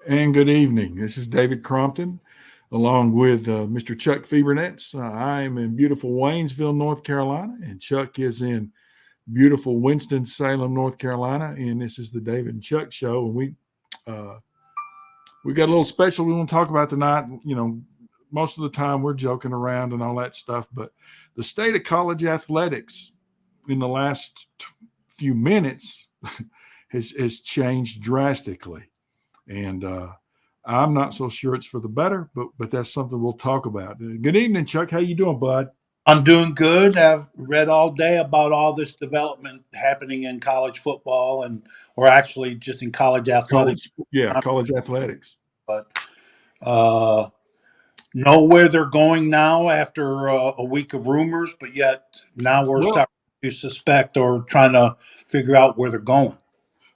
And good evening. This is David Crompton, along with Mr. Chuck Fiebernetz. I am in beautiful Waynesville, North Carolina, and Chuck is in beautiful Winston-Salem, North Carolina. And this is the David and Chuck Show. And uh, we got a little special we want to talk about tonight. You know, most of the time we're joking around and all that stuff, but the state of college athletics in the last few minutes has changed drastically. And I'm not so sure it's for the better, but that's something we'll talk about. Good evening, Chuck. How you doing, bud? I'm doing good. I've read all day about all this development happening in college football or actually just in college athletics. College athletics. But uh, know where they're going now after a week of rumors, but yet now we're Well, starting to suspect or trying to figure out where they're going.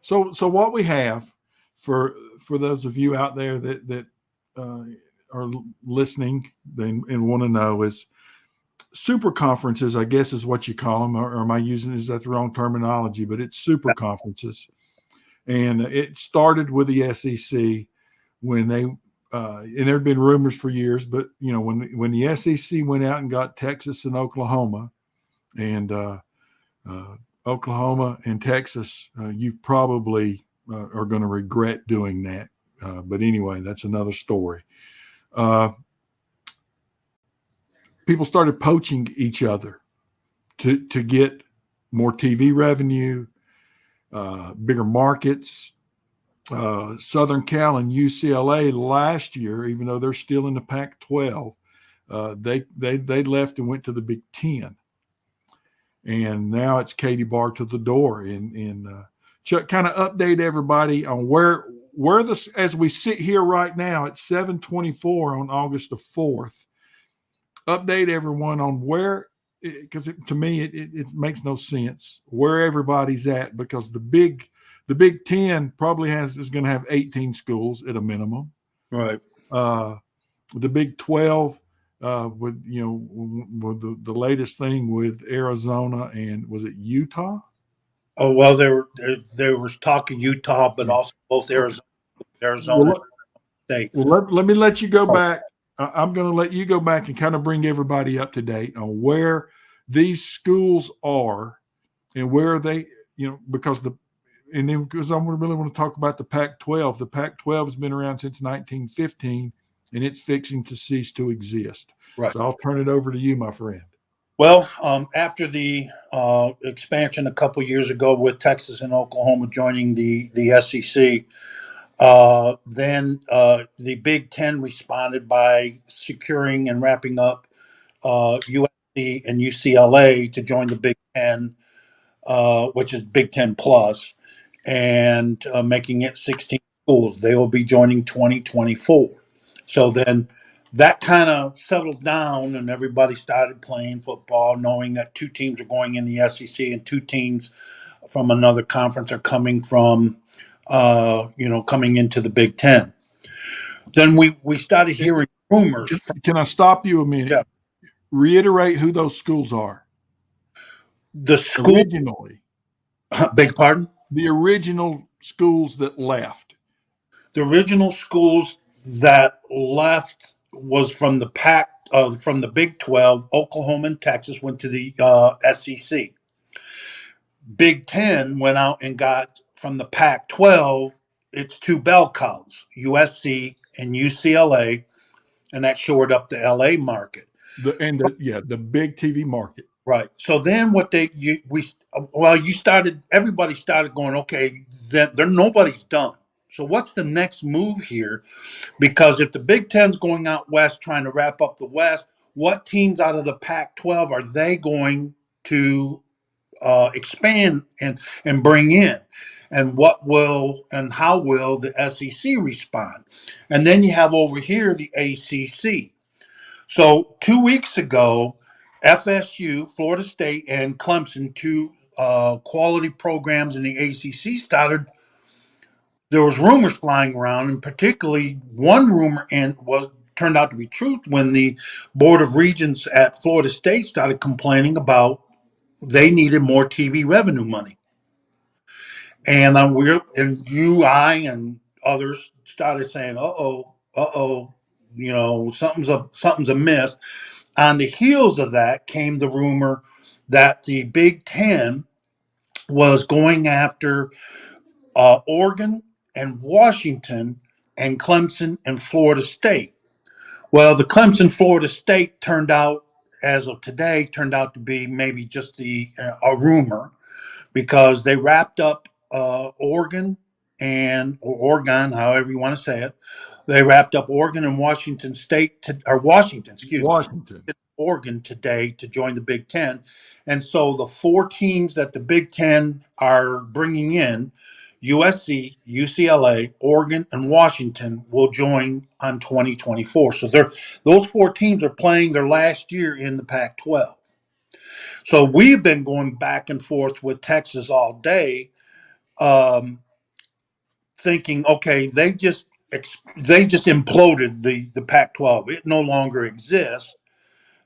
so what we have for those of you out there that uh, are listening and want to know is super conferences. I guess is what you call them, or am I using is that the wrong terminology? But it's super conferences, and it started with the SEC when they and there had been rumors for years, but you know when the SEC went out and got Texas and Oklahoma, and uh, Oklahoma and Texas, you probably are going to regret doing that. But anyway, that's another story. Uh, People started poaching each other to get more TV revenue, bigger markets. Southern Cal and UCLA last year, even though they're still in the Pac-12, they left and went to the Big Ten, and now it's Katie Bar to the door. And Chuck, kind of update everybody on where this as we sit here right now at 7:24 on August the 4th. Update everyone on where because to me it makes no sense where everybody's at because the Big Ten probably is going to have 18 schools at a minimum. Right. Uh, the Big 12 with with the latest thing with Arizona and was it Utah? Oh well, there was talk of Utah, but Yeah. also both Okay. Arizona Well, State. let me let you go back. I'm going to let you go back and kind of bring everybody up to date on where these schools are and where they, because and then because I really want to talk about the Pac-12. The Pac-12 has been around since 1915, and it's fixing to cease to exist. Right. So I'll turn it over to you, my friend. Well, after the expansion a couple years ago with Texas and Oklahoma joining the SEC, then the Big Ten responded by securing and wrapping up USC and UCLA to join the Big Ten, which is Big Ten Plus, and making it 16 schools. They will be joining 2024. So then that kind of settled down, and everybody started playing football, knowing that two teams are going in the SEC and two teams from another conference are coming from, coming into the Big Ten. Then we started hearing rumors from Can I stop you a minute? yeah, Reiterate who those schools are the school. originally. Beg pardon. The original schools that left. The original schools that left was from the from the Big 12. Oklahoma and Texas went to the SEC. Big 10 went out and got from the Pac 12 its two bell cows, USC and UCLA, and that shored up the LA market. The big TV market. Right. So then what they you we well you started everybody started going, okay, then there nobody's done. So what's the next move here? Because if the Big Ten's going out west trying to wrap up the West, what teams out of the Pac-12 are they going to expand and bring in? And what will and how will the SEC respond? And then you have over here the ACC. So 2 weeks ago, FSU, Florida State, and Clemson, two quality programs in the ACC, started. There was rumors flying around, and particularly one rumor and was turned out to be true when the Board of Regents at Florida State started complaining about they needed more TV revenue money. And we're and you, I, and others started saying, something's amiss. On the heels of that came the rumor that the Big Ten was going after Oregon and Washington and Clemson and Florida State. Well, the Clemson Florida State turned out, as of today, turned out to be maybe just a rumor, because they wrapped up Oregon or Oregon, however you want to say it. They wrapped up Oregon and Washington State or Washington, excuse me, Washington. Oregon today to join the Big Ten. And so the four teams that the Big Ten are bringing in, USC, UCLA, Oregon, and Washington, will join on 2024. So those four teams are playing their last year in the Pac 12. So we've been going back and forth with Texas all day, thinking, okay, they just imploded the Pac-12. It no longer exists.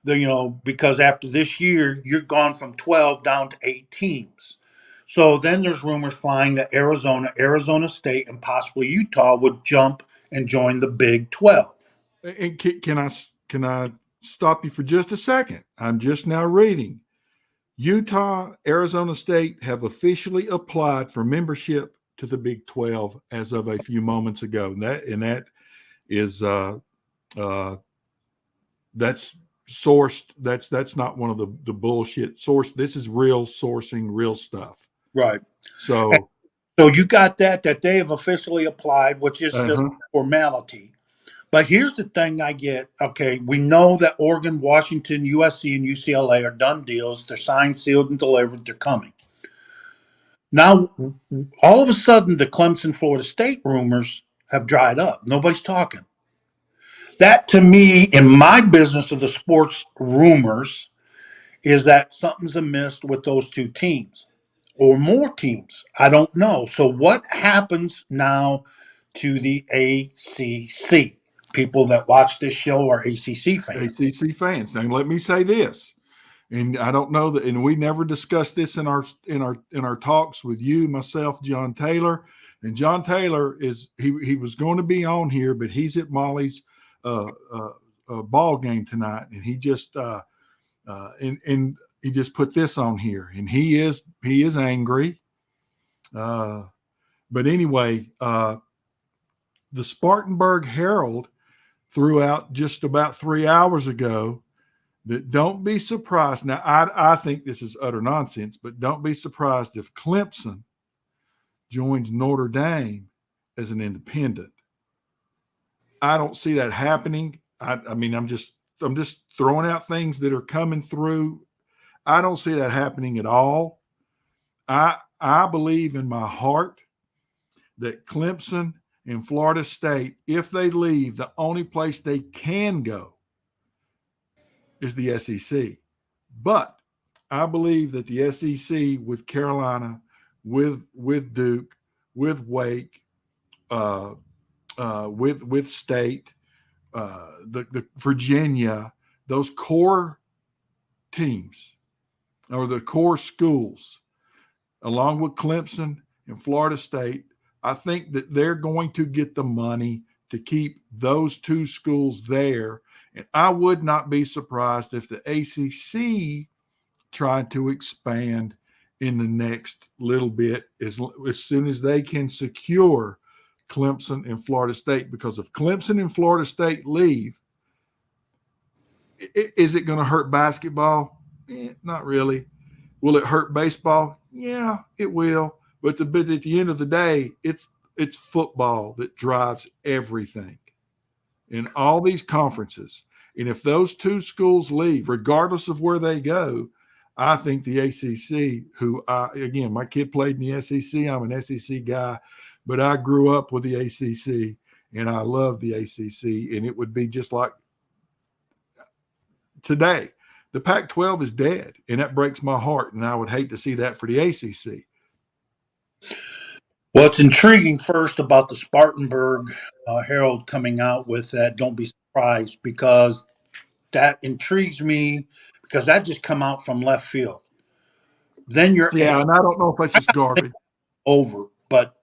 Because after this year, you're gone from 12 down to 8 teams. So then there's rumors flying that Arizona State, and possibly Utah would jump and join the Big 12. And can I stop you for just a second? I'm just now reading. Utah, Arizona State have officially applied for membership to the Big 12 as of a few moments ago. And that is that's sourced. That's not one of the bullshit source. This is real sourcing, real stuff. Right. So you got that they have officially applied, which is just formality. But here's the thing I get. Okay, we know that Oregon, Washington, USC, and UCLA are done deals. They're signed, sealed, and delivered. They're coming. Now, all of a sudden, the Clemson, Florida State rumors have dried up. Nobody's talking. That, to me, in my business of the sports rumors, is that something's amiss with those two teams or more teams. I don't know. So what happens now to the ACC? People that watch this show are ACC fans. ACC fans. Now let me say this, and I don't know that, and we never discussed this in our talks with you, myself, John Taylor, and John Taylor he was going to be on here, but he's at Molly's ball game tonight, and he just and he just put this on here, and he is angry. But anyway, the Spartanburg Herald threw out just about 3 hours ago that don't be surprised. Now, I think this is utter nonsense, but don't be surprised if Clemson joins Notre Dame as an independent. I don't see that happening. I mean, I'm just throwing out things that are coming through. I don't see that happening at all. I believe in my heart that Clemson and Florida State, if they leave, the only place they can go is the SEC. But I believe that the SEC with Carolina, with Duke, with Wake, with State, the Virginia, those core teams or the core schools, along with Clemson and Florida State, I think that they're going to get the money to keep those two schools there. And I would not be surprised if the ACC tried to expand in the next little bit as soon as they can secure Clemson and Florida State. Because if Clemson and Florida State leave, is it going to hurt basketball? Not really. Will it hurt baseball? Yeah, it will. But at the end of the day, it's football that drives everything in all these conferences. And if those two schools leave, regardless of where they go, I think the ACC, again, my kid played in the SEC. I'm an SEC guy, but I grew up with the ACC, and I love the ACC. And it would be just like today. The Pac-12 is dead, and that breaks my heart, and I would hate to see that for the ACC. Well, it's intriguing first about the Spartanburg Herald coming out with that. Don't be surprised, because that intrigues me, because that just come out from left field. Then you're and I don't know if that's just garbage over. But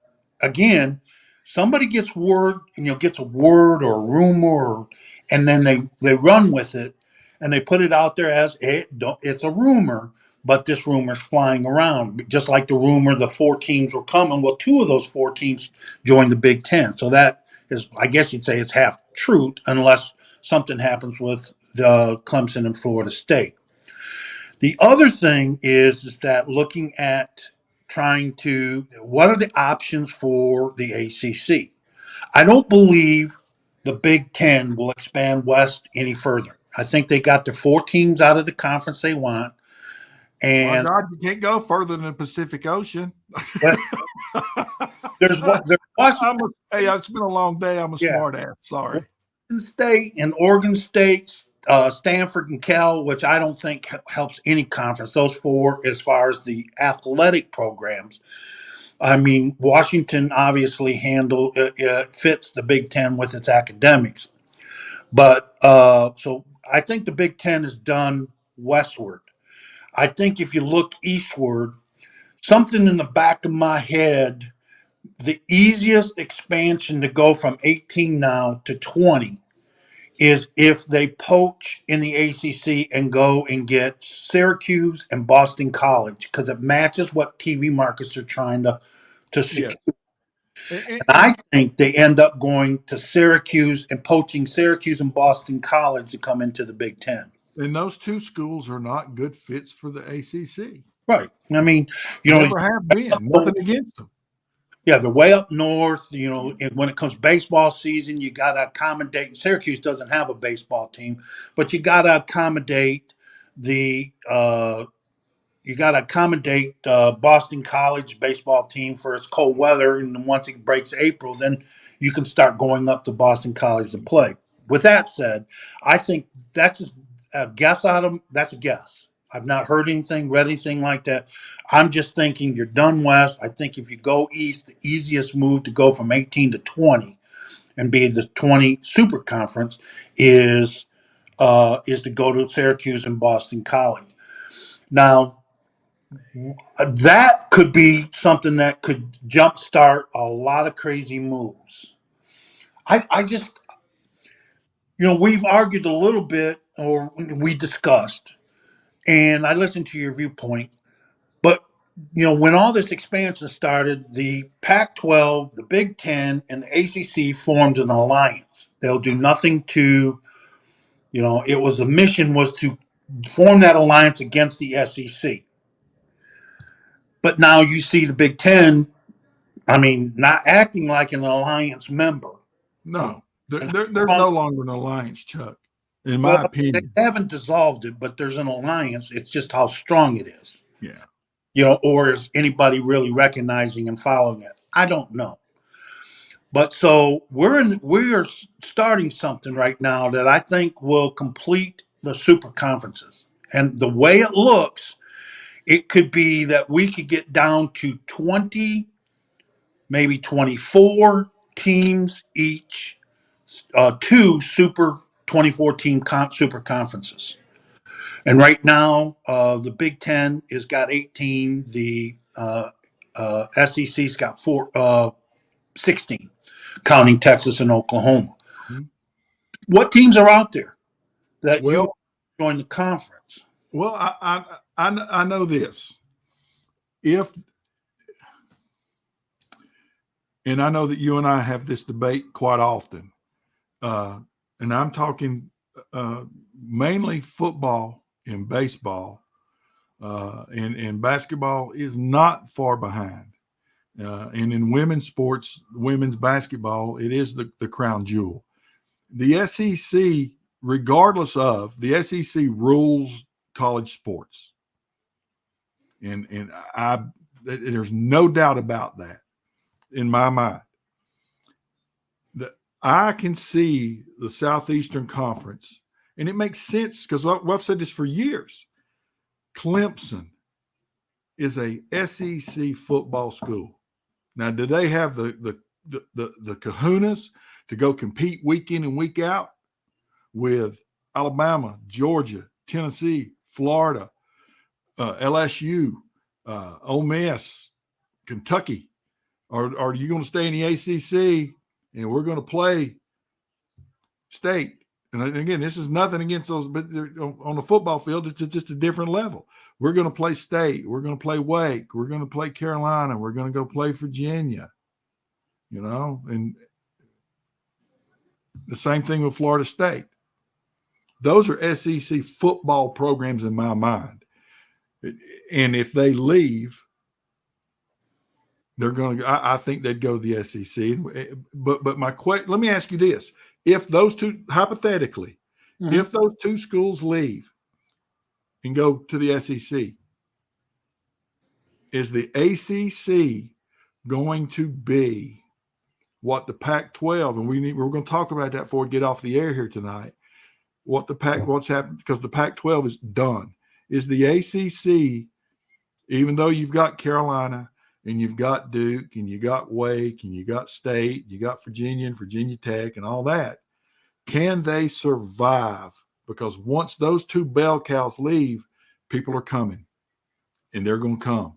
again, somebody gets word, gets a word or a rumor, and then they run with it, and they put it out there as it's a rumor, but this rumor's flying around, just like the rumor the 4 teams were coming. Well, 2 of those 4 teams joined the Big Ten, so that is, I guess you'd say, it's half truth, unless something happens with the Clemson and Florida State. The other thing is that looking at trying to, what are the options for the ACC? I don't believe the Big Ten will expand west any further. I think they got the 4 teams out of the conference they want, My and God, you can't go further than the Pacific Ocean. but there's what there's Washington, Hey, it's been a long day. I'm a yeah, smart ass. Sorry. Washington State and Oregon State, Stanford and Cal, which I don't think helps any conference. Those 4, as far as the athletic programs. I mean, Washington obviously fits the Big Ten with its academics, but so I think the Big Ten is done westward. I think if you look eastward, something in the back of my head, the easiest expansion to go from 18 now to 20 is if they poach in the ACC and go and get Syracuse and Boston College, because it matches what TV markets are trying to Yeah. secure. And, I think they end up going to Syracuse and poaching Syracuse and Boston College to come into the Big Ten. and those 2 schools are not good fits for the ACC. Right. I mean, Never have been. Nothing against them. yeah, they're way up north. And when it comes to baseball season, you got to accommodate. Syracuse doesn't have a baseball team, but you got to accommodate the Boston College baseball team for its cold weather, and then once it breaks April, then you can start going up to Boston College to play. With that said, I think that's just a guess that's a guess. I've not heard anything, read anything like that. I'm just thinking you're done west. I think if you go east, the easiest move to go from 18 to 20 and be the 20 super conference is to go to Syracuse and Boston College. Now, that could be something that could jumpstart a lot of crazy moves. I just, we've argued a little bit, or we discussed, and I listened to your viewpoint. But, when all this expansion started, the Pac 12, the Big Ten, and the ACC formed an alliance. They'll do nothing to, it was the mission was to form that alliance against the SEC. But now you see the Big Ten, I mean, not acting like an alliance member. No, there's no longer an alliance, Chuck, in Well, my they opinion. haven't dissolved it, but there's an alliance. It's just how strong it is. Yeah. Or is anybody really recognizing and following it? I don't know. But so we're starting something right now that I think will complete the super conferences. And the way it looks, it could be that we could get down to 20, maybe 24 teams each, 2 super 24 team super conferences. And right now, the Big Ten has got 18. The SEC's got 16, counting Texas and Oklahoma. Mhm. What teams are out there that you Well, join the conference? well, I know this. If And I know that you and I have this debate quite often, and I'm talking mainly football and baseball, and basketball is not far behind. And in women's sports, women's basketball, it is the crown jewel. The SEC, regardless of the SEC, rules college sports, and there's no doubt about that in my mind. I can see the Southeastern Conference, and it makes sense because I've said this for years. Clemson is a SEC football school. Now, do they have the kahunas to go compete week in and week out with Alabama, Georgia, Tennessee, Florida, LSU, Ole Miss, Kentucky? Or are you going to stay in the ACC and we're going to play state? And again, this is nothing against those, but on the football field, it's just a different level. We're going to play state. We're going to play Wake. We're going to play Carolina. We're going to go play Virginia. And the same thing with Florida State. Those are SEC football programs in my mind. And if they leave, they're going to. I think they'd go to the SEC. But let me ask you this: if those two, hypothetically, if those two schools leave and go to the SEC, is the ACC going to be what the Pac-12, and we're going to talk about that before we get off the air here tonight, what's happened, because the Pac-12 is done. Is the ACC, even though you've got Carolina and you've got Duke and you got Wake and you got State, you got Virginia and Virginia Tech and all that, can they survive? Because once those two bell cows leave, people are coming, and they're going to come.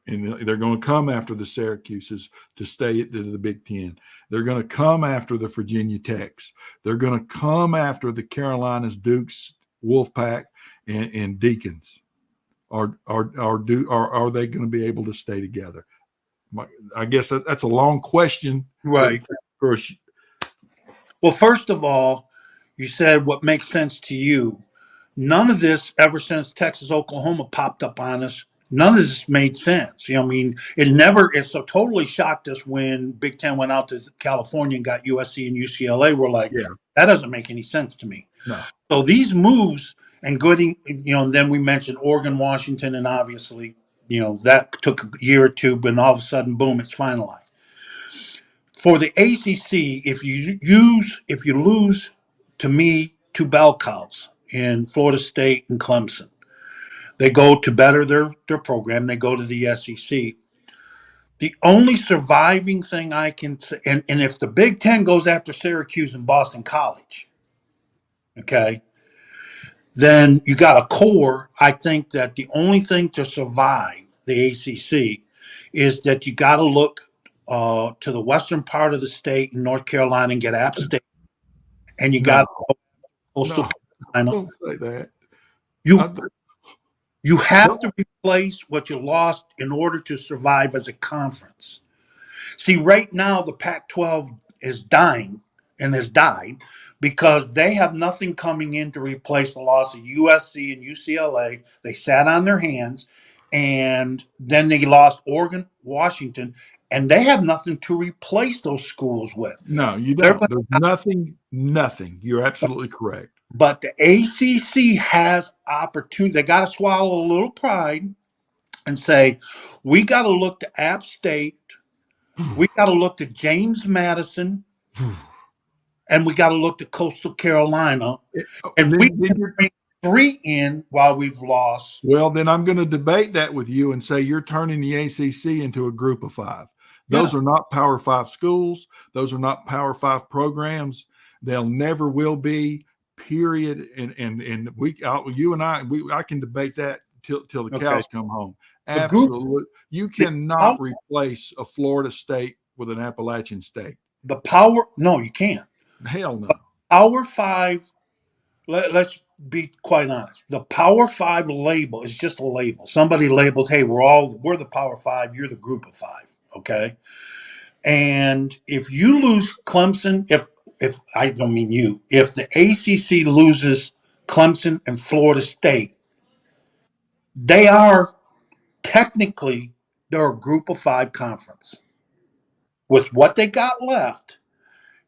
And they're going to come after the Syracuses to stay to the Big Ten. They're going to come after the Virginia Techs. They're going to come after the Carolinas, Dukes, Wolfpack, and Deacons. Are they going to be able to stay together? I guess that's a long question. Right. Well, first of all, you said what makes sense to you. None of this, ever since Texas, Oklahoma popped up on us, none of this made sense. I mean, it so totally shocked us when Big Ten went out to California and got USC and UCLA. We're like, yeah, that doesn't make any sense to me. No. So these moves and and then we mentioned Oregon, Washington, and obviously, that took a year or two, but all of a sudden, boom, it's finalized. For the ACC, if you lose, to me, two bell cows in Florida State and Clemson, they go to better their program. They go to the SEC. The only surviving thing I can say, and if the Big Ten goes after Syracuse and Boston College, okay, then you got a core. I think that the only thing to survive the ACC is that you got to look to the western part of the state in North Carolina and get App State, and you got Coastal Carolina. Don't say that. You have to replace what you lost in order to survive as a conference. See, right now the Pac-12 is dying and has died because they have nothing coming in to replace the loss of USC and UCLA. They sat on their hands, and then they lost Oregon, Washington, and they have nothing to replace those schools with. No, you don't. There's nothing. You're absolutely correct. But the ACC has opportunity. They got to swallow a little pride and say, we got to look to App State. We got to look to James Madison, and we got to look to Coastal Carolina, and we can bring three in while we've lost. Well, then I'm going to debate that with you and say you're turning the ACC into a group of five. Those are not Power Five schools. Those are not Power Five programs. They'll never will be. Period. And you and I can debate that till the cows come home. Absolutely. You cannot replace a Florida State with an Appalachian State. No, you can't. Hell no. Power Five, let's be quite honest. The Power Five label is just a label. Somebody labels, hey, we're the Power Five, you're the group of five. Okay. And if you lose Clemson, if I don't mean you, if the ACC loses Clemson and Florida State, they are technically they're a group of five conference. With what they got left,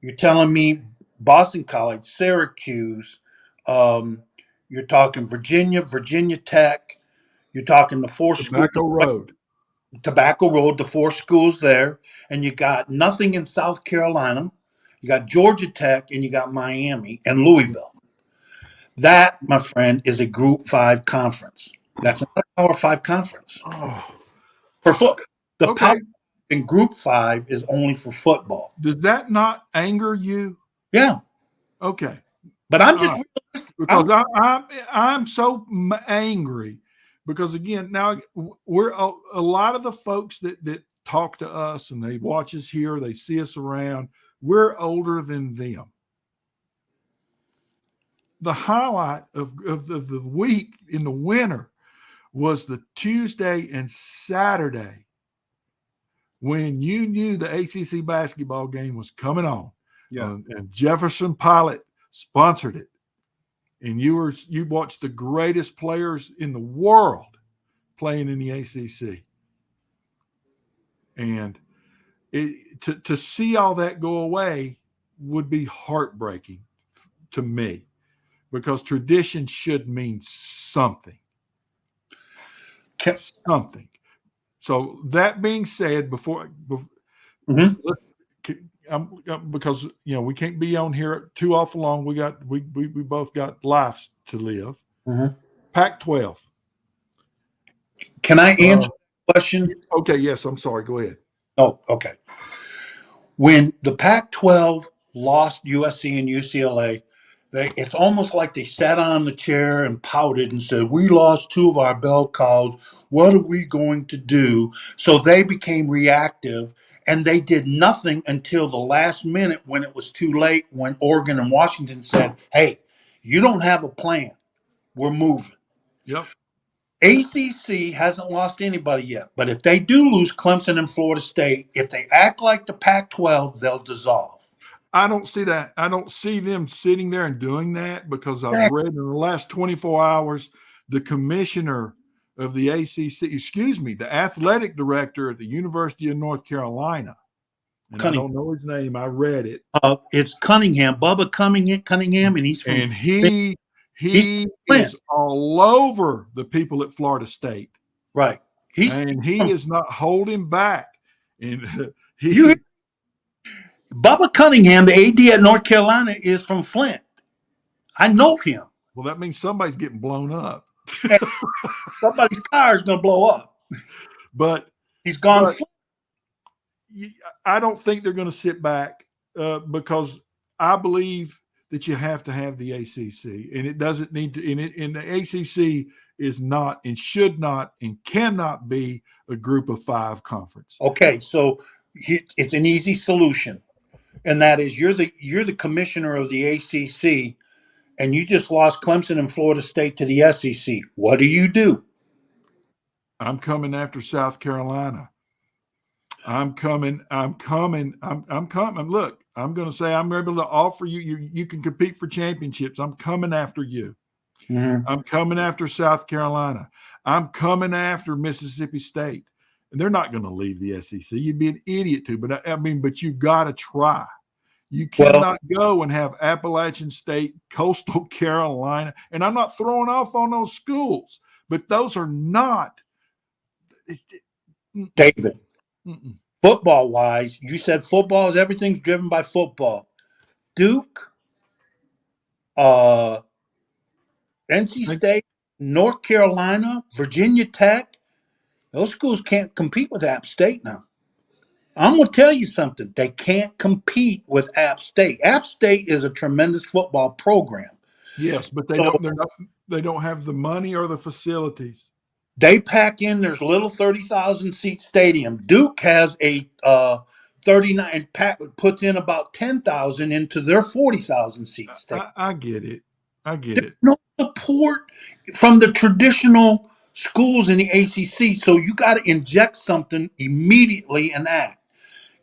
you're telling me Boston College, Syracuse, you're talking Virginia Tech, you're talking the four Tobacco Road, the four schools there, and you got nothing in South Carolina. You got Georgia Tech, and you got Miami and Louisville. That, my friend, is a Group 5 conference. That's not a Power 5 conference. The Power in Group 5 is only for football. Does that not anger you? Yeah. Okay. But I'm just because I'm so angry because again now we're a lot of the folks that talk to us and they watch us here, they see us around. We're older than them. The highlight of the week in the winter was the Tuesday and Saturday when you knew the ACC basketball game was coming on. Yeah. And Jefferson Pilot sponsored it. And you watched the greatest players in the world playing in the ACC. And to see all that go away would be heartbreaking to me, because tradition should mean something. Something. So that being said, because we can't be on here too awful long. We both got lives to live. Pac-12. Can I answer the question? Okay, yes, I'm sorry. Go ahead. Oh, okay. When the Pac-12 lost USC and UCLA, it's almost like they sat on the chair and pouted and said, "We lost two of our bell cows. What are we going to do?" So they became reactive, and they did nothing until the last minute when it was too late, when Oregon and Washington said, "Hey, you don't have a plan. We're moving." Yep. ACC hasn't lost anybody yet, but if they do lose Clemson and Florida State, if they act like the Pac-12, they'll dissolve. I don't see that. I don't see them sitting there and doing that, because I've read in the last 24 hours, the commissioner of the ACC, the athletic director at the University of North Carolina, and I don't know his name. I read it. It's Cunningham, Bubba Cunningham, and he's from. And he is all over the people at Florida State. Right. He is not holding back. And Bubba Cunningham, the AD at North Carolina, is from Flint. I know him. Well, that means somebody's getting blown up. Somebody's car is going to blow up. But he's gone. I don't think they're going to sit back, because I believe that you have to have the ACC, and it doesn't need to. And the ACC is not, and should not, and cannot be a group of 5 conference. Okay, so it's an easy solution, and that is you're the commissioner of the ACC, and you just lost Clemson and Florida State to the SEC. What do? I'm coming after South Carolina. I'm coming. Look, I'm going to say I'm able to offer you can compete for championships. I'm coming after you. I'm coming after South Carolina. I'm coming after Mississippi State. And they're not going to leave the SEC. You'd be an idiot to, but but you got to try. You cannot go and have Appalachian State, Coastal Carolina, and I'm not throwing off on those schools, but those are not. David, football-wise, you said football is everything's driven by football. Duke, NC State, North Carolina, Virginia Tech, those schools can't compete with App State now. I'm going to tell you something. They can't compete with App State. App State is a tremendous football program. Yes, but they don't have the money or the facilities. They pack in their little 30,000 seat stadium. Duke has a 39 puts in about 10,000 into their 40,000 seat stadium. I get it. There's no support from the traditional schools in the ACC, so you got to inject something immediately and act.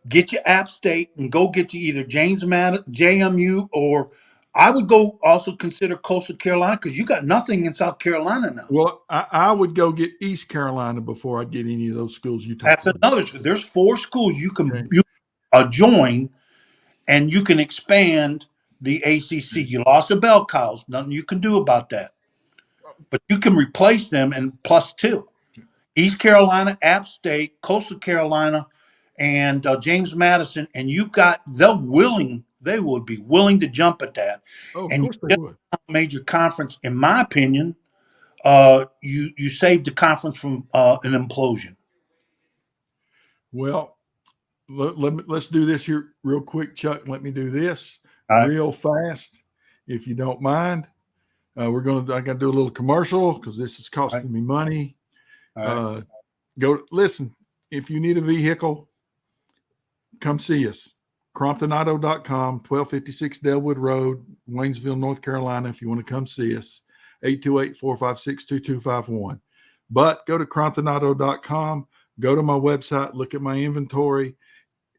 Get your App State and go get you either JMU, or I would go also consider Coastal Carolina, because you got nothing in South Carolina now. Well, I would go get East Carolina before I'd get any of those schools you talked about. That's another. There's 4 schools you can join, and you can expand the ACC. You lost the bell cows. Nothing you can do about that. But you can replace them and plus 2. East Carolina, App State, Coastal Carolina, and James Madison, and they would be willing to jump at that. Oh, of and course they would. Major conference, in my opinion, you saved the conference from an implosion. Well, let's do this here real quick, Chuck. Let me do this real fast, if you don't mind. I got to do a little commercial because this is costing me money. Right. Go listen. if you need a vehicle, come see us. CromptonAuto.com, 1256 Delwood Road, Waynesville, North Carolina. If you want to come see us, 828-456-2251. But go to CromptonAuto.com, go to my website, look at my inventory.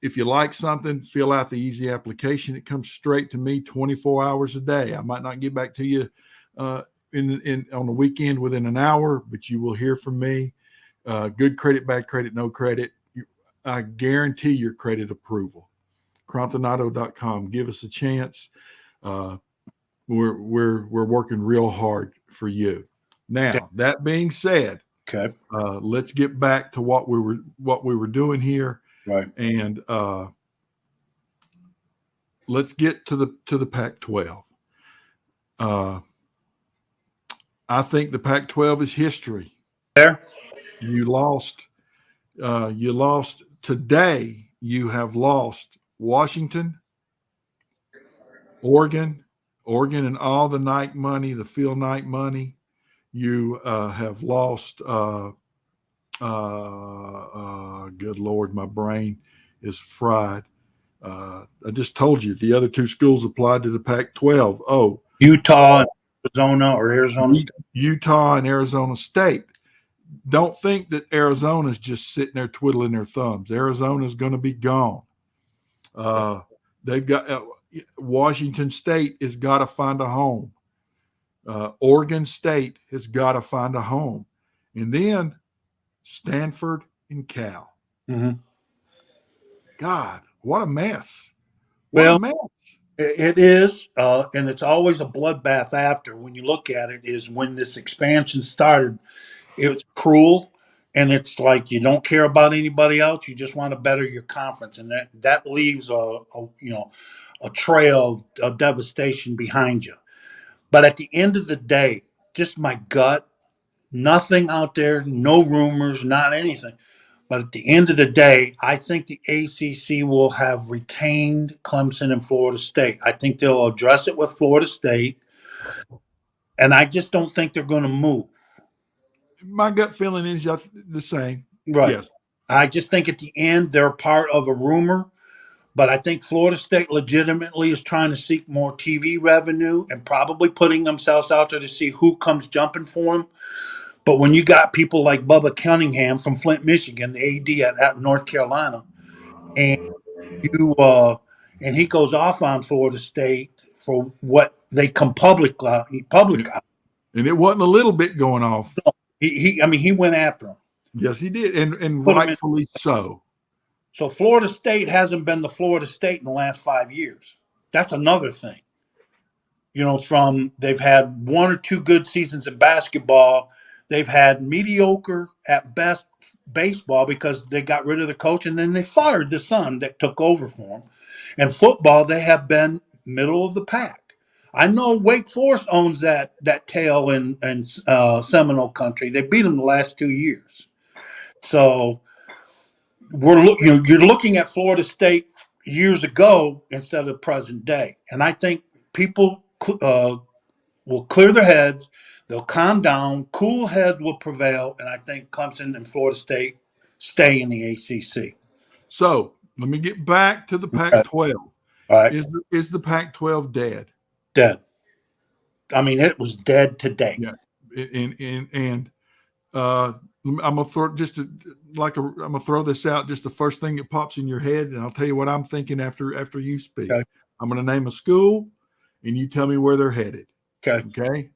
If you like something, fill out the easy application. It comes straight to me 24 hours a day. I might not get back to you on the weekend within an hour, but you will hear from me. Good credit, bad credit, no credit. I guarantee your credit approval. CromptonAuto.com. Give us a chance. We're working real hard for you. Now, that being said, Okay. let's get back to what we were doing here. Right. And let's get to the Pac-12. I think the Pac-12 is history. There. You lost. You lost today. You have lost Washington, Oregon, and all the night money, the field night money. You have lost. Good Lord, my brain is fried. I just told you the other two schools applied to the Pac-12. Oh, Utah, Arizona, or Arizona State. Utah and Arizona State. Don't think that Arizona's just sitting there twiddling their thumbs. Arizona's going to be gone. They've got Washington State has got to find a home. Oregon State has got to find a home. And then Stanford and Cal. Mm-hmm. God, what a mess. What a mess. It is, and it's always a bloodbath after. When you look at it, is when this expansion started, it was cruel, and it's like you don't care about anybody else. You just want to better your conference, and that leaves a trail of devastation behind you. But at the end of the day, just my gut, nothing out there, no rumors, not anything. But at the end of the day, I think the ACC will have retained Clemson and Florida State. I think they'll address it with Florida State, and I just don't think they're going to move. My gut feeling is just the same. Right. Yes. I just think at the end they're part of a rumor, but I think Florida State legitimately is trying to seek more TV revenue and probably putting themselves out there to see who comes jumping for them. But when you got people like Bubba Cunningham from Flint, Michigan, the AD at North Carolina, and you and he goes off on Florida State for what they come public. And it wasn't a little bit going off. He went after him. Yes, he did, and Put him in. rightfully so. So Florida State hasn't been the Florida State in the last 5 years. That's another thing. From they've had one or two good seasons in basketball. They've had mediocre at best baseball because they got rid of the coach and then they fired the son that took over for them. And football, they have been middle of the pack. I know Wake Forest owns that tail in Seminole country. They beat them the last 2 years. So you're looking at Florida State years ago instead of present day, and I think people will clear their heads. They'll calm down. Cool heads will prevail, and I think Clemson and Florida State stay in the ACC. So let me get back to the Okay. Pac-12. All right, Is the Pac-12 dead? dead. I mean, it was dead today. Yeah, and I'm gonna throw I'm gonna throw this out. Just the first thing that pops in your head, and I'll tell you what I'm thinking after you speak. Okay. I'm gonna name a school, and you tell me where they're headed. Okay. Okay.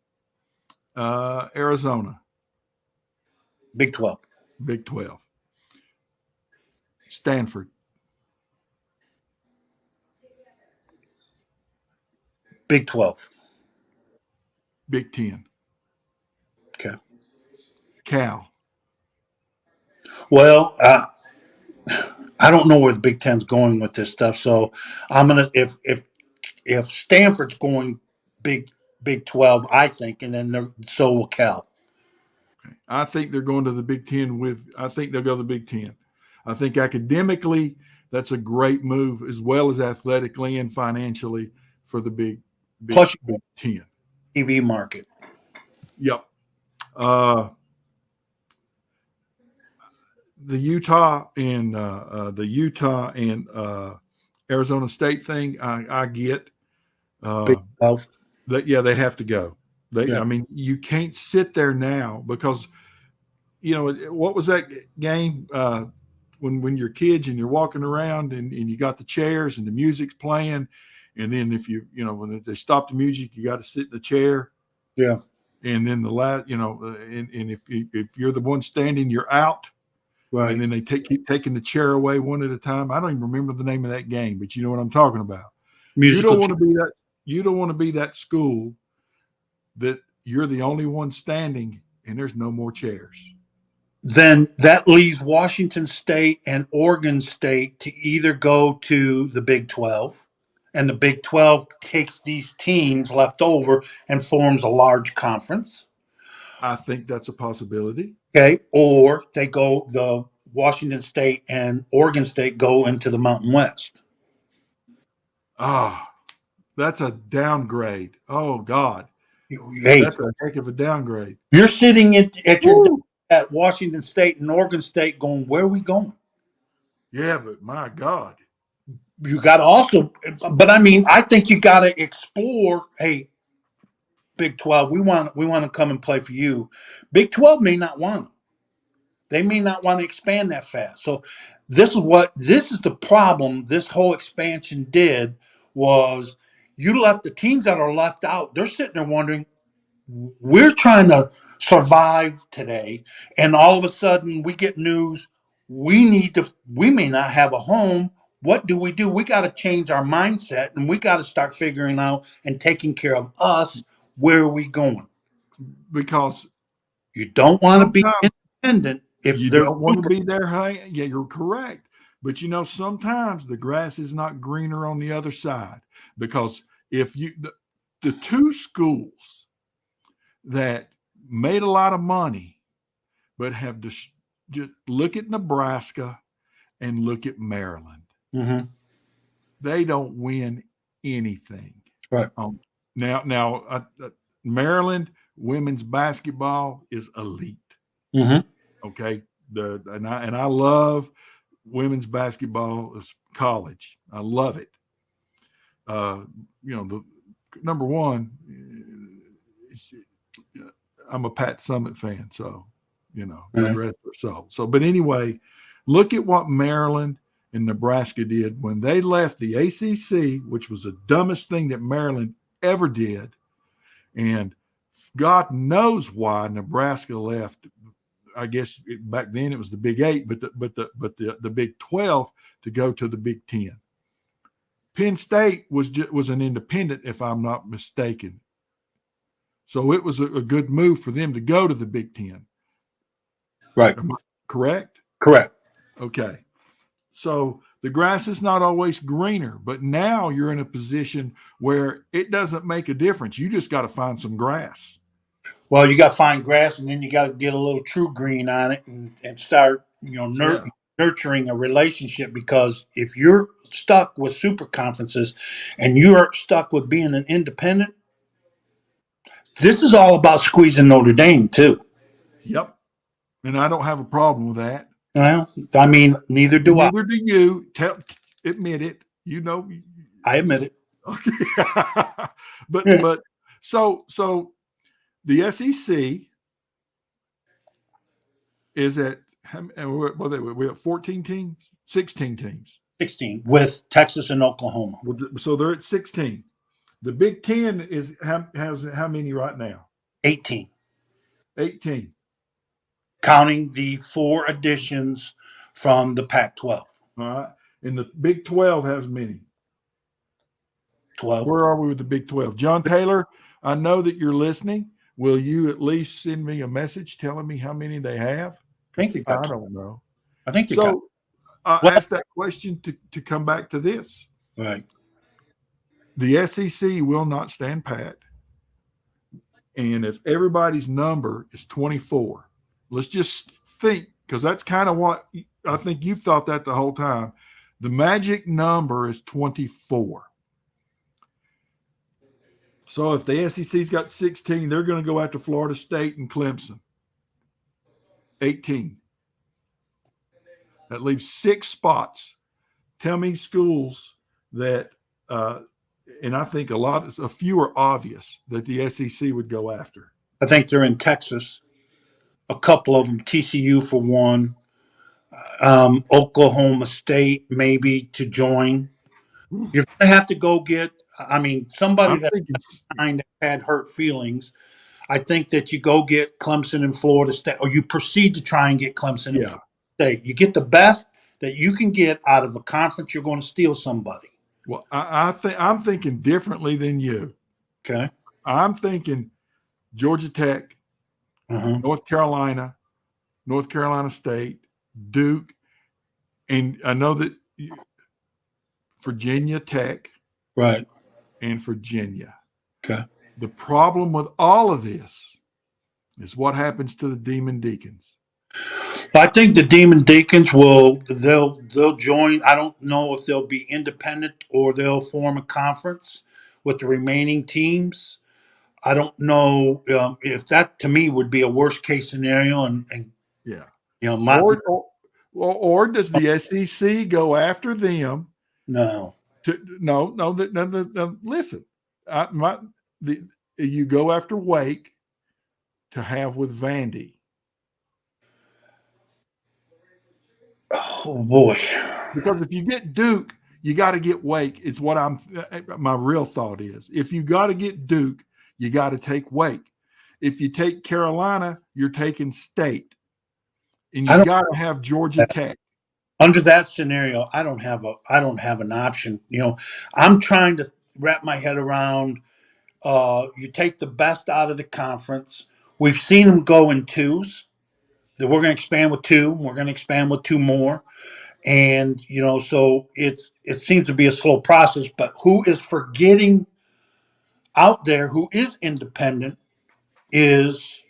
Arizona, Big 12. Big 12. Stanford, Big 12. Big 10. Okay. Cal, Well, I don't know where the Big Ten's going with this stuff, so I'm gonna if Stanford's going Big 12, I think, and then so will Cal. I think they're going to the Big Ten I think they'll go to the Big Ten. I think academically, that's a great move, as well as athletically and financially for the Big Plus, Ten. TV market. Yep. the Utah and Arizona State thing, I get Big uh, 12. that. Yeah, they have to go. Yeah. I mean, you can't sit there now because what was that game when you're kids and you're walking around and you got the chairs and the music's playing, and then if when they stop the music, you got to sit in the chair, Yeah. and then the last, and if you're the one standing, you're out. And Right. then they keep taking the chair away one at a time. I don't even remember the name of that game, but you know what I'm talking about. You Musical. don't want to be that. You don't want to be that school that you're the only one standing and there's no more chairs. Then that leaves Washington State and Oregon State to either go to the Big 12, and the Big 12 takes these teams left over and forms a large conference. I think that's a possibility. Okay. Or the Washington State and Oregon State go into the Mountain West. Ah, that's a downgrade. Oh God, Hey, that's a heck of a downgrade. you're sitting at your desk Woo! at Washington State and Oregon State going, where are we going? Yeah, but my God, You got to also, but I mean, I think you got to explore. Hey, Big 12, we want to come and play for you. Big 12 may not want to. They may not want to expand that fast. So this is the problem this whole expansion did was you left the teams that are left out. They're sitting there wondering, we're trying to survive today, and all of a sudden we get news we may not have a home. What do? We got to change our mindset, and we got to start figuring out and taking care of us. Where are we going? because You don't want to be sometimes independent if you there's don't want to super. be there. Hey, yeah, you're correct. But sometimes the grass is not greener on the other side because if the two schools that made a lot of money but have just look at Nebraska and look at Maryland. Mhm. They don't win anything. Right. Now, Maryland women's basketball is elite. Mhm. Okay, I love women's basketball as college. I love it. Uh, the number one. I'm a Pat Summitt fan, so God Mhm. rest her soul. So, but anyway, look at what Maryland and Nebraska did when they left the ACC, which was the dumbest thing that Maryland ever did, and God knows why Nebraska left. I guess back then it was the Big Eight, but the Big 12 to go to the Big 10. Penn State was an independent, if I'm not mistaken. So it was a good move for them to go to the Big 10. Right. Am I correct? Correct. Okay. So the grass is not always greener, but now you're in a position where it doesn't make a difference. You just got to find some grass. Well, you got to find grass, and then you got to get a little true green on it, and start, Yeah. nurturing a relationship. Because if you're stuck with super conferences, and you're stuck with being an independent, this is all about squeezing Notre Dame too. Yep. And I don't have a problem with that. Well, I mean, neither And do I. neither do you. Admit it. I admit it. Okay. but so the SEC is at we have 14 teams, 16 teams. 16 with Texas and Oklahoma. So they're at 16. The Big Ten has how many right now? 18, 18. counting the 4 additions from the Pac-12. All right. And the Big 12 has many. 12. Where are we with the Big 12? John Taylor, I know that you're listening. Will you at least send me a message telling me how many they have? I think they got. I don't know. I think they got. So I asked that question to come back to this. Right. The SEC will not stand pat. And if everybody's number is 24, let's just think, because that's kind of what I think you've thought that the whole time. The magic number is 24. So if the SEC's got 16, they're going to go after Florida State and Clemson. 18. That leaves 6 spots. Tell me schools that, uh, and I think a few are obvious that the SEC would go after. I think they're in Texas. A couple of them, TCU for one, Oklahoma State maybe to join. You're going to have to go get. I mean, somebody I'm that thinking, kind of had hurt feelings. I think that you go get Clemson and Florida State, or you proceed to try and get Clemson and yeah. Florida State. You get the best that you can get out of a conference. You're going to steal somebody. Well, I think I'm thinking differently than you. Okay. I'm thinking Georgia Tech, Uh-huh. North Carolina, North Carolina State, Duke, and I know that Virginia Tech Right. and Virginia. Okay. The problem with all of this is what happens to the Demon Deacons. I think the Demon Deacons they'll join. I don't know if they'll be independent or they'll form a conference with the remaining teams. I don't know if that to me would be a worst case scenario, and Yeah. you know my Or does the SEC go after them? no. No. Listen, the you go after Wake to have with Vandy. Oh boy. Because if you get Duke, you got to get Wake. It's what my real thought is. If you got to get Duke, you got to take Wake. If you take Carolina, you're taking State, and I you don't got to have Georgia Tech. under that scenario, I don't have an option. You know, I'm trying to wrap my head around you take the best out of the conference. We've seen them go in twos. That we're going to expand with two. We're going to expand with two more. And you know, so it seems to be a slow process. But who is forgetting out there? Who is independent is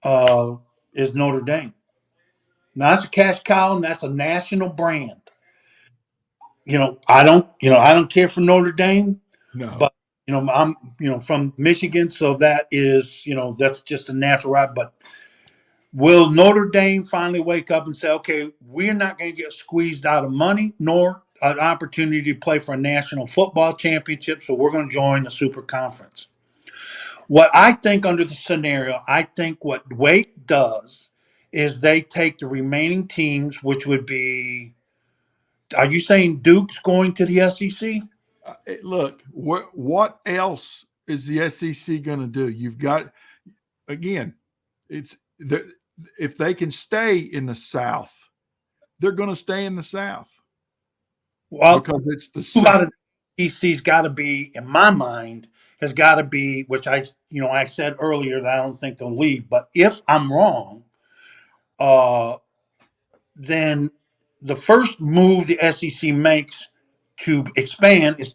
uh, is Notre Dame. Now that's a cash cow, and that's a national brand. I don't care for Notre Dame, No, but I'm from Michigan, so that is that's just a natural right. But will Notre Dame finally wake up and say, okay, we're not going to get squeezed out of money nor an opportunity to play for a national football championship, so we're going to join the super conference? What I think under the scenario, I think what Wake does is they take the remaining teams, which would be, are you saying Duke's going to the SEC? look, what else is the SEC going to do? You've got again, it's the, if they can stay in the South, they're going to stay in the South Well, because it's the move out South. of the SEC's got to be, in my mind, has got to be, which I said earlier that I don't think they'll leave. But if I'm wrong, uh, then the first move the SEC makes to expand is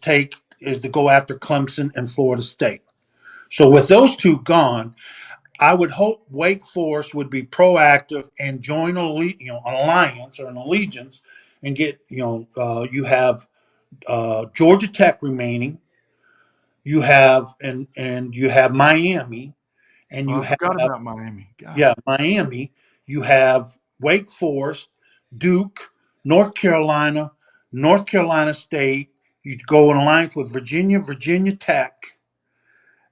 to go after Clemson and Florida State. So with those two gone, I would hope Wake Forest would be proactive and join an alliance or an allegiance, and get you have Georgia Tech remaining, you have and you have Miami, and Oh, you I have forgot about Miami. God, yeah, Miami, you have Wake Forest, Duke, North Carolina, North Carolina State. You go in alliance with Virginia, Virginia Tech.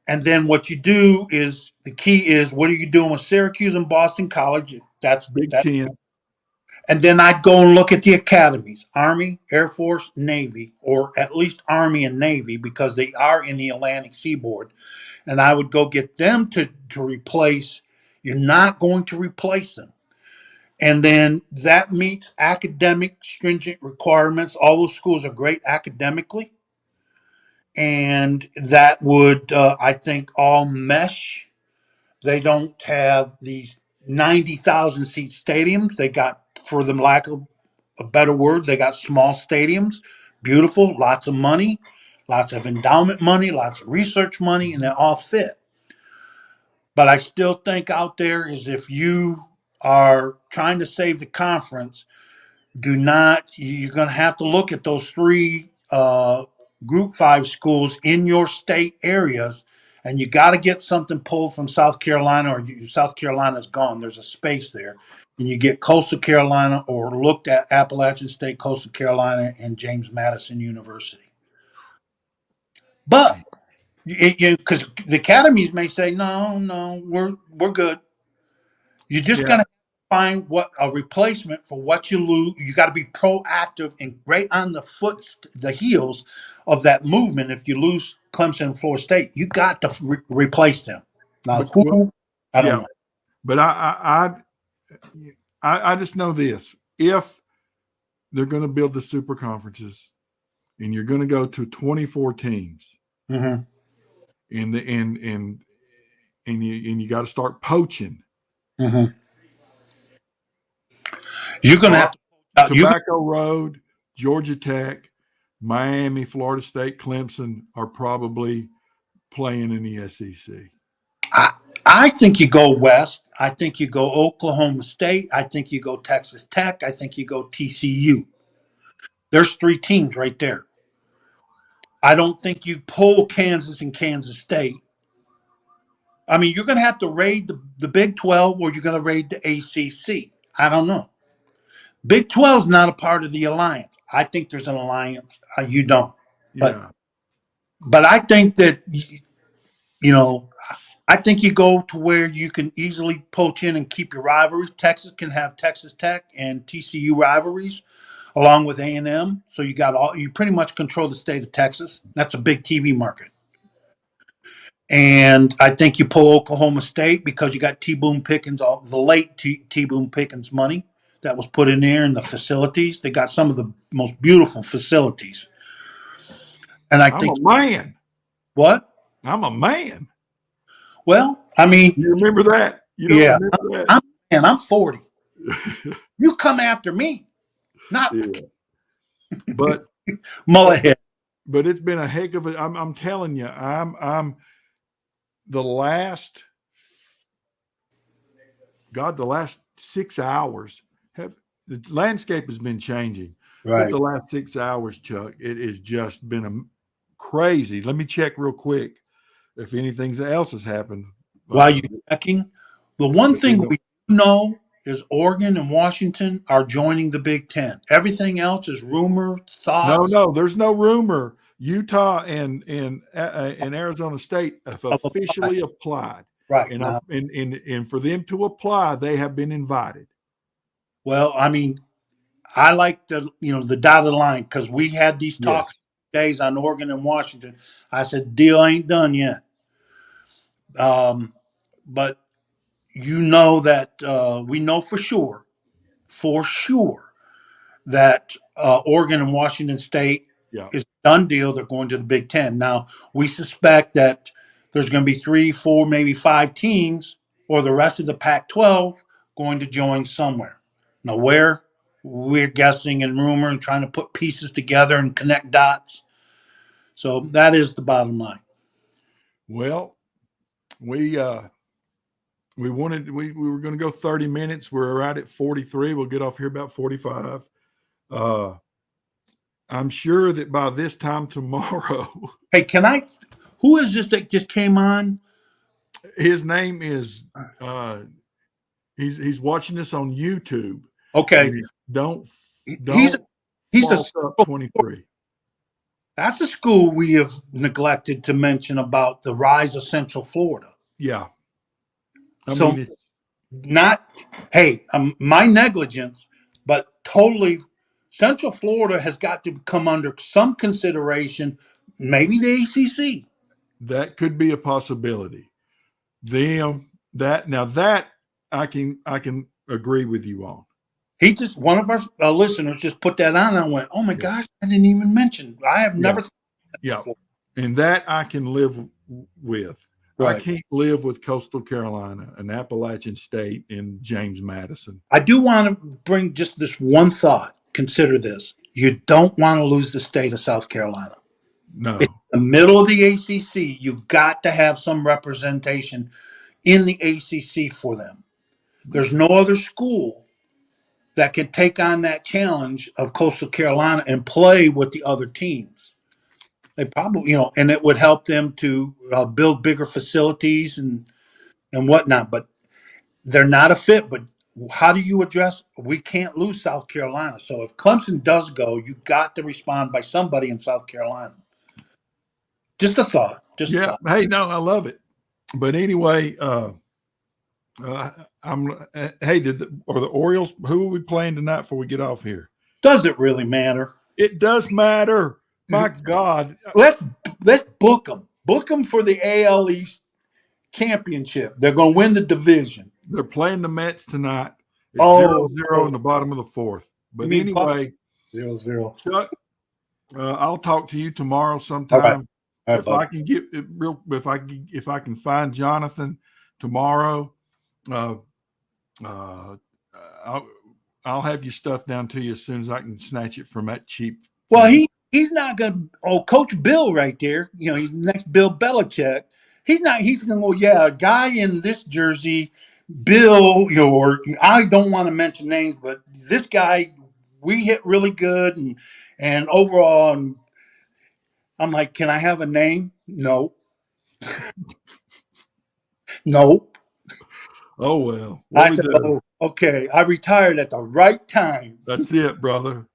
And then what you do is the key is what are you doing with Syracuse and Boston College? That's Big that. Ten. And then I'd go and look at the academies: Army, Air Force, Navy, or at least Army and Navy, because they are in the Atlantic seaboard. And I would go get them to replace. You're not going to replace them. And then that meets academic stringent requirements. All those schools are great academically. And that would, I think, all mesh. They don't have these 90,000 seat stadiums. They got, for the lack of a better word, they got small stadiums, beautiful, lots of money, lots of endowment money, lots of research money, and they all fit. But I still think out there is if you are trying to save the conference, do not, you're going to have to look at those three Group 5 schools in your state areas and you got to get something pulled from South Carolina, or South Carolina's gone. There's a space there, and you get Coastal Carolina, or looked at Appalachian State, Coastal Carolina, and James Madison University. But because the academies may say, no, we're good. You're just Yeah, gonna find what a replacement for what you lose. You got to be proactive and right on the heels of that movement. If you lose Clemson and Florida State, you got to replace them. Now, but who? I don't yeah, know. but I just know this: if they're going to build the super conferences, and you're going to go to 24 teams, Mm-hmm. and the and you got to start poaching. Mm-hmm. You're gonna Our have to. You. Tobacco Road, Georgia Tech, Miami, Florida State, Clemson are probably playing in the SEC. I, I think you go west. I think you go Oklahoma State. I think you go Texas Tech. I think you go TCU. There's three teams right there. I don't think you pull Kansas and Kansas State. I mean, you're going to have to raid the Big 12, or you're going to raid the ACC. I don't know. Big 12 is not a part of the alliance. I think there's an alliance. You don't. But Yeah. but I think that, you know, I think you go to where you can easily poach in and keep your rivalries. Texas can have Texas Tech and TCU rivalries along with A&M. So you pretty much control the state of Texas. That's a big TV market. And I think you pull Oklahoma State because you got T. Boone Pickens, all the late T. Boone Pickens money that was put in there, and the facilities. They got some of the most beautiful facilities. And I I'm a think man. what? I'm a man. Well, I mean, You remember that? You don't yeah, remember I'm 40. that? You come after me, not Yeah. But Mullerhead. but it's been a heck of a. I'm telling you, I'm the last. God, the last 6 hours have the landscape has been changing, but Right. the last 6 hours, Chuck, it has just been crazy. Let me check real quick if anything else has happened. While you're checking, the one thing No, we know is Oregon and Washington are joining the Big Ten. Everything else is rumor, thoughts no, there's no rumor. Utah and Arizona State have of a fight. officially applied, Right and now. and for them to apply, they have been invited. Well, I mean, I like the dotted line because we had these Yes. talks days on Oregon and Washington. I said, deal ain't done yet. But that we know for sure that Oregon and Washington State Yeah. is a done deal. They're going to the Big Ten. Now, we suspect that there's going to be 3, 4, maybe 5 teams or the rest of the Pac 12 going to join somewhere. Now, where? We're guessing and rumor and trying to put pieces together and connect dots. So that is the bottom line. Well, we we were going to go 30 minutes. We're right at 43. We'll get off here about 45. I'm sure that by this time tomorrow, Hey, who is this that just came on? his name is he's watching this on YouTube. Okay. And don't He's he's a fault up 23. That's a school we have neglected to mention about the rise of Central Florida. Yeah. I So mean, not, hey, my negligence, but totally, Central Florida has got to come under some consideration, maybe the ACC. that could be a possibility. That I can agree with you on. One of our listeners just put that on, and I went, oh my Yeah. gosh, I didn't even mention. I have Yeah. never. Yeah. And that I can live with. Right. I can't live with Coastal Carolina and Appalachian State and James Madison. I do want to bring just this one thought. Consider this. You don't want to lose the state of South Carolina. No. It's the middle of the ACC. You've got to have some representation in the ACC for them. There's no other school that can take on that challenge of Coastal Carolina and play with the other teams. They probably, and it would help them to build bigger facilities and whatnot. But they're not a fit. But how do you address? We can't lose South Carolina. So if Clemson does go, you got to respond by somebody in South Carolina. Just a thought. Just a Yeah. thought. Hey, no, I love it. But anyway, hey, are the Orioles? Who are we playing tonight before we get off here? Does it really matter? It does matter. My God. Let's book them. Book them for the AL East championship. They're going to win the division. They're playing the Mets tonight. It's Oh, 0-0 in the bottom of the fourth. you But mean anyway, 0-0. Chuck, I'll talk to you tomorrow All sometime. right, If bud. I can get it real, if I can find Jonathan tomorrow, uh, uh, I'll have your stuff down to you as soon as I can snatch it from that cheap. Well, he's not going to. Oh, Coach Bill, right there. He's the next Bill Belichick. He's not. He's going to go. Yeah, a guy in this jersey, Bill. Or I don't want to mention names, but this guy, we hit really good, and overall, and I'm like, can I have a name? No, no. Oh well, what I we said, do? oh, okay. I retired at the right time. That's it, brother.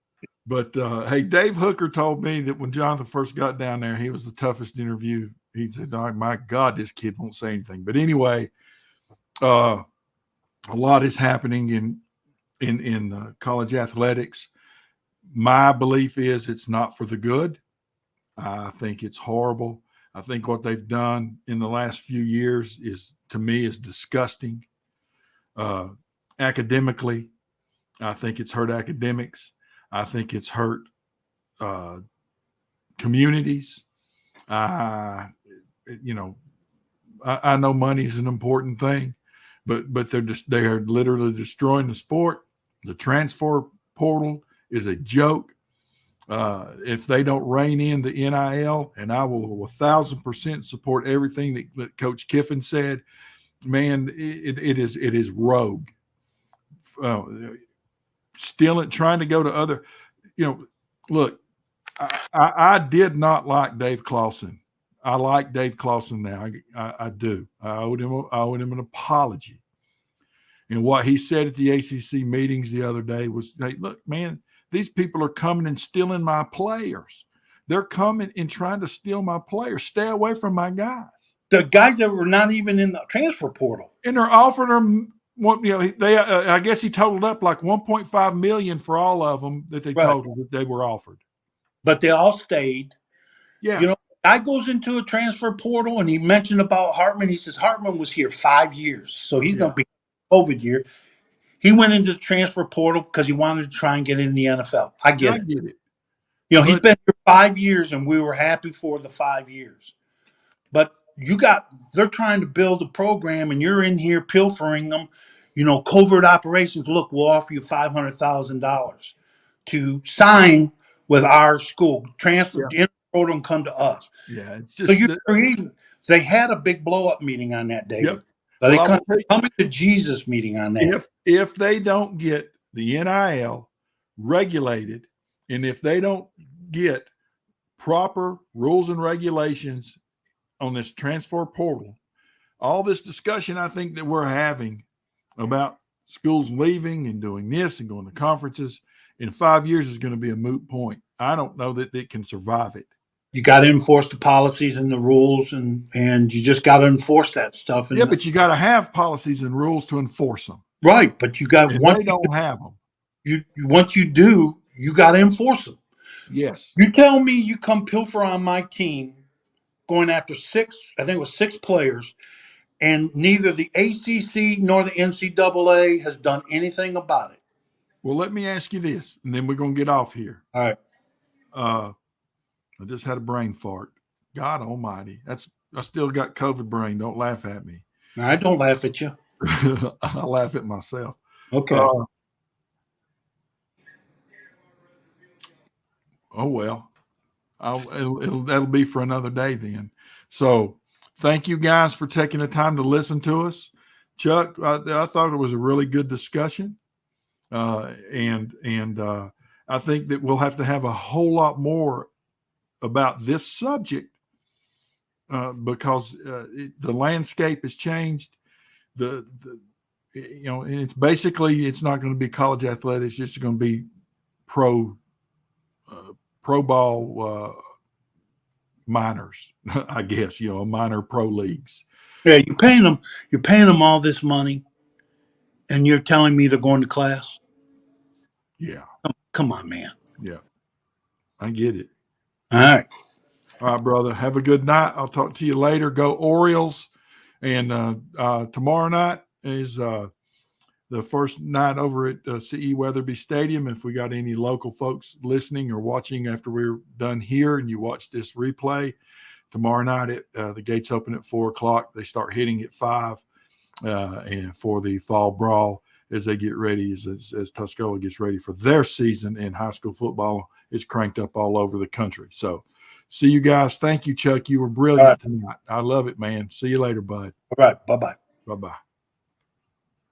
But hey, Dave Hooker told me that when Jonathan first got down there, he was the toughest interview. He said, "Oh my God, this kid won't say anything." But anyway, a lot is happening in college athletics. My belief is it's not for the good. I think it's horrible. I think what they've done in the last few years is, to me, is disgusting. Academically, I think it's hurt academics. I think it's hurt uh, communities. I, you know, I know money is an important thing, but they are literally destroying the sport. The transfer portal is a joke. If they don't rein in the NIL, and I will 1,000% support everything that Coach Kiffin said, man, it is rogue. Stealing, trying to go to other, look, I did not like Dave Clawson. I like Dave Clawson now. I do. I owed him an apology. And what he said at the ACC meetings the other day was, "Hey, look, man, these people are coming and stealing my players. They're coming and trying to steal my players. Stay away from my guys." The guys that were not even in the transfer portal. And they're offering them. They I guess he totaled up like 1.5 million for all of them that they Right. totaled that they were offered. But they all stayed. Yeah. Guy goes into a transfer portal and he mentioned about Hartman. He says Hartman was here 5 years, so he's going to be COVID year. He went into the transfer portal because he wanted to try and get in the NFL. I get I it. get it. He's been here 5 years, and we were happy for the 5 years. But they're trying to build a program, and you're in here pilfering them. Covert operations. Look, we'll offer you $500,000 to sign with our school. Transfer in the program, come to us. Yeah, it's So just you're creating. They had a big blow up meeting on that, David. Yep. So they Well, coming to Jesus meeting on that. If they don't get the NIL regulated, and if they don't get proper rules and regulations on this transfer portal, all this discussion I think that we're having about schools leaving and doing this and going to conferences in 5 years is going to be a moot point. I don't know that it can survive it. You got to enforce the policies and the rules, and you just got to enforce that stuff. Yeah, but you got to have policies and rules to enforce them. Right, but you got once they don't have them. Once you do, you got to enforce them. Yes. You tell me you come pilfer on my team, going after I think it was 6 players, and neither the ACC nor the NCAA has done anything about it. Well, let me ask you this, and then we're going to get off here. All right. I just had a brain fart. God almighty. I still got COVID brain. Don't laugh at me. I don't laugh at you. I laugh at myself. Okay. Oh, well. That'll be for another day then. So thank you guys for taking the time to listen to us. Chuck, I thought it was a really good discussion. And I think that we'll have to have a whole lot more about this subject because the landscape has changed. And it's basically, it's not going to be college athletics. It's going to be pro ball minors, I guess, minor pro leagues. Yeah, you're paying them all this money, and you're telling me they're going to class? Yeah. Come on, man. Yeah. I get it. All right. All right, brother. Have a good night. I'll talk to you later. Go Orioles. And tomorrow night is the first night over at CE Weatherby Stadium. If we got any local folks listening or watching after we're done here and you watch this replay, tomorrow night the gates open at 4:00. They start hitting at 5 and for the fall brawl as they get ready, as Tuscola gets ready for their season, and high school football is cranked up all over the country. So see you guys. Thank you, Chuck. You were brilliant tonight. I love it, man. See you later, bud. All right. Bye-bye. Bye-bye.